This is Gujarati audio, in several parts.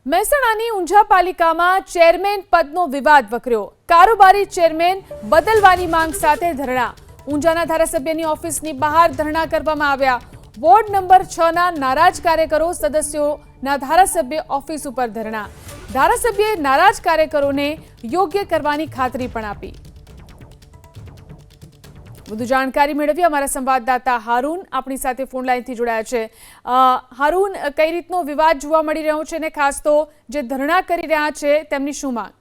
મહેસાણાની ઊંઝા પાલિકામાં ચેરમેન પદનો વિવાદ વકર્યો। કારોબારી ચેરમેન બદલવાની માંગ સાથે ધરણા। ઊંઝાના ધારાસભ્યની ઓફિસની બહાર ધરણા કરવામાં આવ્યા। વોર્ડ નંબર 6 ના નારાજ કાર્યકરો સદસ્યોના ધારાસભ્ય ઓફિસ ઉપર ધરણા। ધારાસભ્યએ નારાજ કાર્યકરોને યોગ્ય કરવાની ખાતરી પણ આપી। વધુ જાણકારી મેળવી અમારા સંવાદદાતા હારૂન આપણી સાથે ફોન લાઈનથી જોડાયા છે। હારૂન, કઈ રીતનો વિવાદ જોવા મળી રહ્યો છે અને ખાસ તો જે ધરણા કરી રહ્યા છે તેમની શું માંગ?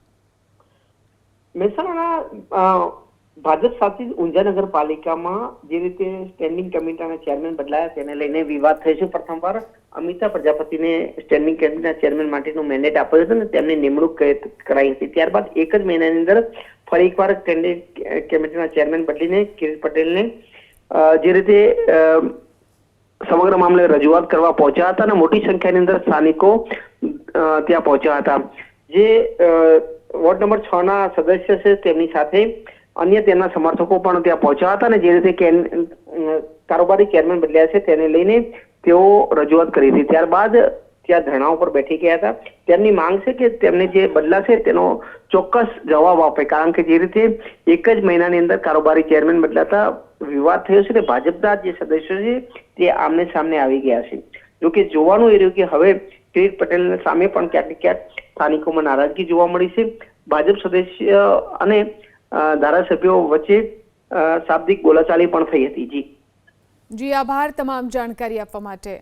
મહેસાણાના ભાજપ શાસિત ઊંઝા નગરપાલિકામાં જે રીતે સ્ટેન્ડિંગ કમિટીના ચેરમેન બદલાયા તેને લઈને વિવાદ થયો છે। પ્રથમવાર અમિતા પ્રજાપતિને સ્ટેન્ડિંગ કમિટીના ચેરમેન માટેનો મેન્ડેટ આપ્યો હતો અને તેમની નિમણૂક કરાઈ હતી। ત્યારબાદ એક જ મહિનાની અંદર ફરી એકવાર સ્ટેન્ડિંગ કમિટીના ચેરમેન બદલીને કિરીટ પટેલને જે રીતે સમગ્ર મામલે રજૂઆત કરવા પહોંચ્યા હતા અને મોટી સંખ્યાની અંદર સ્થાનિકો ત્યાં પહોંચ્યા હતા। જે વોર્ડ નંબર 6 ના સદસ્ય છે તેમની સાથે અન્ય તેમના સમર્થકો પણ ત્યાં પહોંચ્યા હતા અને જે રીતે કારોબારી ચેરમેન બદલ્યા છે તેને લઈને તેઓ રજૂઆત કરી હતી। ત્યારબાદ ત્યાં ધરણા ઉપર બેઠી ગયા હતા। તેમની માંગ છે કે તેમને જે બદલાશે તેનો ચોક્કસ જવાબ આપે, કારણ કે જે રીતે એક જ મહિનાની અંદર કારોબારી ચેરમેન બદલાતા વિવાદ થયો છે તે ભાજપના જે સદસ્યો છે તે આમને સામને આવી ગયા છે। જોકે જોવાનું એ રહ્યું કે હવે કિરીટ પટેલ સામે પણ ક્યાંક ને ક્યાંક સ્થાનિકોમાં નારાજગી જોવા મળી છે। ભાજપ સદસ્ય અને ધારાસભ્યો વચ્ચે શાબ્દિક બોલાચાલી પણ થઈ હતી। જી આભાર તમામ જાણકારી આપવા માટે।